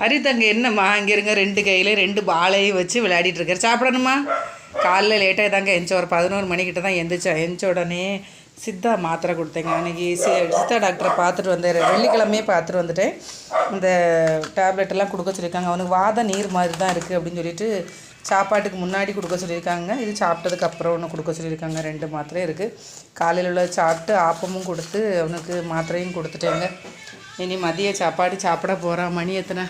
ஹரிதங்க என்னம்மா இங்கே இருங்க 2 கையில் 2 பாலையும் வச்சு விளையாடிட்டு இருக்காரு. சாப்பிடணுமா? காலைல லேட்டாக தாங்க எந்திரிச்ச ஒரு 11 மணிக்கிட்ட தான் எந்திரிச்சேன். எந்திரிச்ச உடனே சித்தா மாத்திரை கொடுத்தேங்க. அன்றைக்கி சித்தா டாக்டரை பார்த்துட்டு வந்தேன். வெள்ளிக்கிழமையே பார்த்துட்டு வந்துட்டேன். இந்த டேப்லெட்டெல்லாம் கொடுக்க சொல்லியிருக்காங்க. அவனுக்கு வாத நீர் மாதிரி தான் இருக்குது அப்படின்னு சொல்லிட்டு சாப்பாட்டுக்கு முன்னாடி கொடுக்க சொல்லியிருக்காங்க. இது சாப்பிட்டதுக்கு அப்புறம் ஒன்று கொடுக்க சொல்லியிருக்காங்க. 2 மாத்திரை இருக்குது. காலையில் உள்ள சாப்பிட்டு ஆப்பமும் கொடுத்து அவனுக்கு மாத்திரையும் கொடுத்துட்டேங்க. இனி மதிய சாப்பாடு சாப்பிட போகிறான். மணி எத்தனை?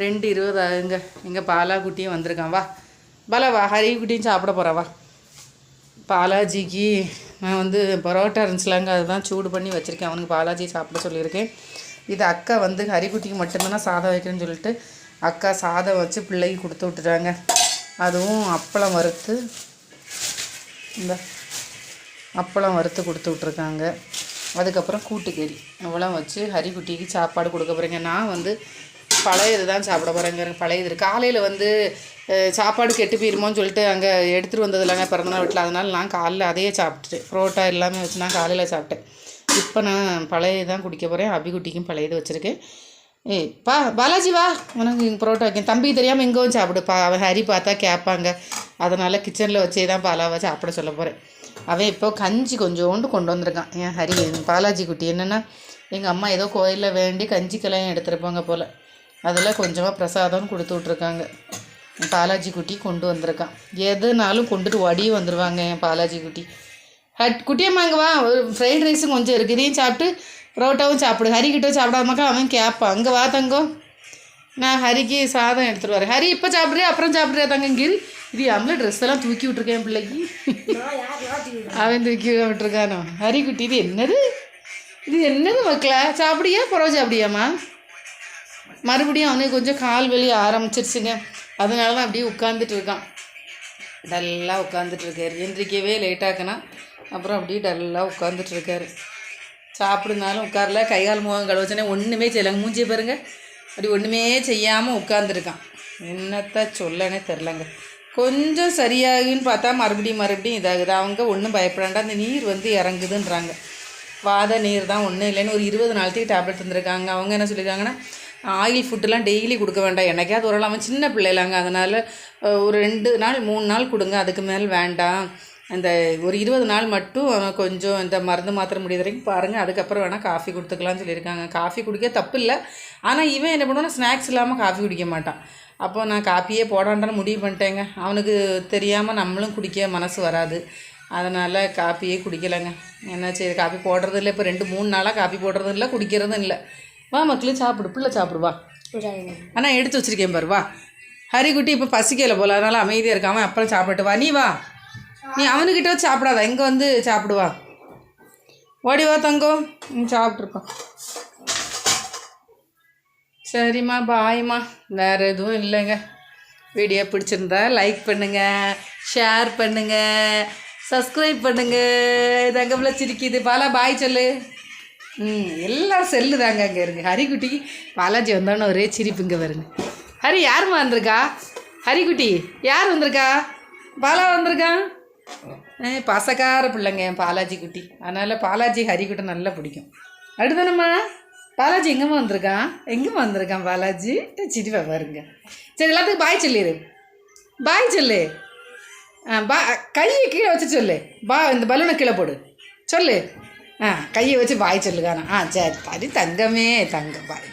2:20 ஆகுங்க. எங்கள் பாலா குட்டியும் வந்திருக்கான். வா பாலா வா, ஹரி குட்டியும் சாப்பிட போகிறா வா. பாலாஜிக்கு நான் வந்து பரோட்டா இருந்துச்சுலாங்க, அதுதான் சூடு பண்ணி வச்சுருக்கேன். அவனுக்கு பாலாஜி சாப்பிட சொல்லியிருக்கேன். இது அக்கா வந்து ஹரிக்குட்டிக்கு மட்டும்தானே சாதம் வைக்கிறேன்னு சொல்லிட்டு அக்கா சாதம் வச்சு பிள்ளைக்கு கொடுத்து விட்டுட்டாங்க. அதுவும் அப்பளம் வறுத்து இந்த அப்பளம் வறுத்து கொடுத்து விட்ருக்காங்க. அதுக்கப்புறம் கூட்டுக்கறி அவ்வளோ வச்சு ஹரிக்குட்டிக்கு சாப்பாடு கொடுக்க போகிறேங்க. நான் வந்து பழையது தான் சாப்பிட போகிறேங்க. பழையது காலையில் வந்து சாப்பாடு கெட்டு போயிருமோன்னு சொல்லிட்டு அங்கே எடுத்துகிட்டு வந்ததில்லைங்க பிறந்தநாள் வீட்டில். அதனால் நான் காலையில் அதையே சாப்பிட்டுட்டேன். புரோட்டா எல்லாமே வச்சு நான் காலையில் சாப்பிட்டேன். இப்போ நான் பழையது தான் குடிக்க போகிறேன். அபிக்குட்டிக்கும் பழையது வச்சுருக்கேன். பாலாஜி வா, உனக்கு புரோட்டா வைக்கேன். தம்பி தெரியாமல் எங்கேயும் சாப்பிடு. அவன் ஹரி பார்த்தா கேட்பாங்க. அதனால் கிச்சனில் வச்சே தான் பாலாவை சாப்பிட சொல்ல போகிறேன். அவன் இப்போ கஞ்சி கொஞ்சோண்டு கொண்டு வந்திருக்கான். என் ஹரி பாலாஜி குட்டி என்னென்னா எங்கள் அம்மா ஏதோ கோயிலில் வேண்டி கஞ்சிக்கெல்லாம் எடுத்துருப்பாங்க போல். அதில் கொஞ்சமாக பிரசாதம் கொடுத்து விட்ருக்காங்க. பாலாஜி குட்டி கொண்டு வந்திருக்கான். எதுனாலும் கொண்டுட்டு ஓடியும் வந்துடுவாங்க என் பாலாஜி குட்டி. குட்டியம்மா இங்கே வா, ஒரு ஃப்ரைட் ரைஸும் கொஞ்சம் இருக்குது, இதையும் சாப்பிட்டு புரோட்டாவும் சாப்பிடு. ஹரிக்கிட்ட சாப்பிடாமக்கா அவன் கேட்பான். அங்கே வா தங்கம், நான் ஹரிக்கு சாதம் எடுத்துகிட்டு வரேன். ஹரி இப்போ சாப்பிட்றியா அப்புறம் சாப்பிட்றியா தங்க? இங்கே இது அம்மளை ட்ரெஸ் எல்லாம் தூக்கி விட்ருக்கேன் பிள்ளைக்கு. அவன் தூக்கி விட்டுருக்கானோ. ஹரிக்குட்டி இது என்னது மக்களா? சாப்பிடியா புறவை சாப்பிடியாம்மா? மறுபடியும் அவனுக்கு கொஞ்சம் கால் வலி ஆரம்பிச்சிருச்சுங்க. அதனால தான் அப்படியே உட்காந்துட்டு இருக்கான். டல்லாக உட்காந்துட்ருக்காரு. எந்திரிக்கவே லேட்டாக்குனா அப்புறம் அப்படியே டல்லாக உட்காந்துட்ருக்காரு. சாப்பிடுனாலும் உட்காரல. கைகால் முகம் கழுவச்சனே ஒன்றுமே செய்யலைங்க. மூஞ்சியை பாருங்க, அப்படி ஒன்றுமே செய்யாமல் உட்காந்துருக்கான். என்னத்த சொல்லனே தெரிலங்க. கொஞ்சம் சரியாகுன்னு பார்த்தா மறுபடியும் இதாகுது. அவங்க ஒன்றும் பயப்படாண்டா, அந்த நீர் வந்து இறங்குதுன்றாங்க. வாத நீர் தான், ஒன்றும் இல்லைன்னு ஒரு 20 நாளைக்கு டேப்லெட் தந்துருக்காங்க. அவங்க என்ன சொல்லியிருக்காங்கன்னா ஆயில் ஃபுட்டெல்லாம் டெய்லி கொடுக்க வேண்டாம், என்னைக்காவது ஒரு அவன் சின்ன பிள்ளைலாங்க, அதனால் ஒரு 2 நாள் 3 நாள் கொடுங்க, அதுக்கு மேலே வேண்டாம். அந்த ஒரு 20 நாள் மட்டும் கொஞ்சம் இந்த மருந்து மாத்திரை முடிய வரைக்கும் பாருங்கள், அதுக்கப்புறம் வேணால் காஃபி கொடுத்துக்கலாம்னு சொல்லியிருக்காங்க. காஃபி குடிக்க தப்பு இல்லை, ஆனால் இவன் என்ன பண்ணுவான்னா ஸ்நாக்ஸ் இல்லாமல் காஃபி குடிக்க மாட்டான். அப்போ நான் காப்பியே போடாண்டான்னு முடிவு பண்ணிட்டேங்க. அவனுக்கு தெரியாமல் நம்மளும் குடிக்க மனசு வராது. அதனால் காப்பியே குடிக்கலைங்க. என்ன செய்ய, காஃபி போடுறது இல்லை. இப்போ 2-3 நாளாக காஃபி போடுறதும் இல்லை, குடிக்கிறதும் இல்லை. வா மக்களே சாப்பிடு, பிள்ளை சாப்பிடுவா. ஆனால் எடுத்து வச்சுருக்கேன் பாரு. வா ஹரிக்குட்டி இப்போ பசிக்கலை போல், அதனால் அமைதியாக இருக்காமல் அப்புறம் சாப்பிட்டு வா. நீ வா, நீ அவனுக்கிட்ட வச்சு சாப்பிடாத, இங்கே வந்து சாப்பிடுவா. ஓடி வா தங்கம், நீ சாப்பிட்ருப்பான். சரிம்மா, பாய்மா. வேறு எதுவும் இல்லைங்க. வீடியோ பிடிச்சிருந்தா லைக் பண்ணுங்கள், ஷேர் பண்ணுங்கள், சப்ஸ்கிரைப் பண்ணுங்கள். தங்கம்ல சிரிக்குது. பாலா பாய் சொல்லு. எல்லாம் செல்லு தாங்க அங்கே இருக்குது. ஹரிக்குட்டிக்கு பாலாஜி வந்தோன்னு ஒரே சிரிப்புங்க வருங்க. ஹரி யாருமா வந்திருக்கா? ஹரிக்குட்டி யார் வந்திருக்கா? பாலா வந்திருக்கான். பசக்கார பிள்ளைங்க என் பாலாஜி குட்டி. அதனால் பாலாஜி ஹரிக்குட்டை நல்லா பிடிக்கும். அடுத்தானம்மா பாலாஜி எங்கேம்மா வந்திருக்கான் பாலாஜி? சிரிப்பா பாருங்க. சரி, எல்லாத்துக்கும் பாய் சொல்லிடு. பாய் சொல்லு. கையை கீழே வச்சு சொல்லு. இந்த பலூனை கீழே போடு சொல்லு. கையை வச்சு பாய் சொல்லுக்கானா? சரி, தங்கமே தங்கம் பாய்.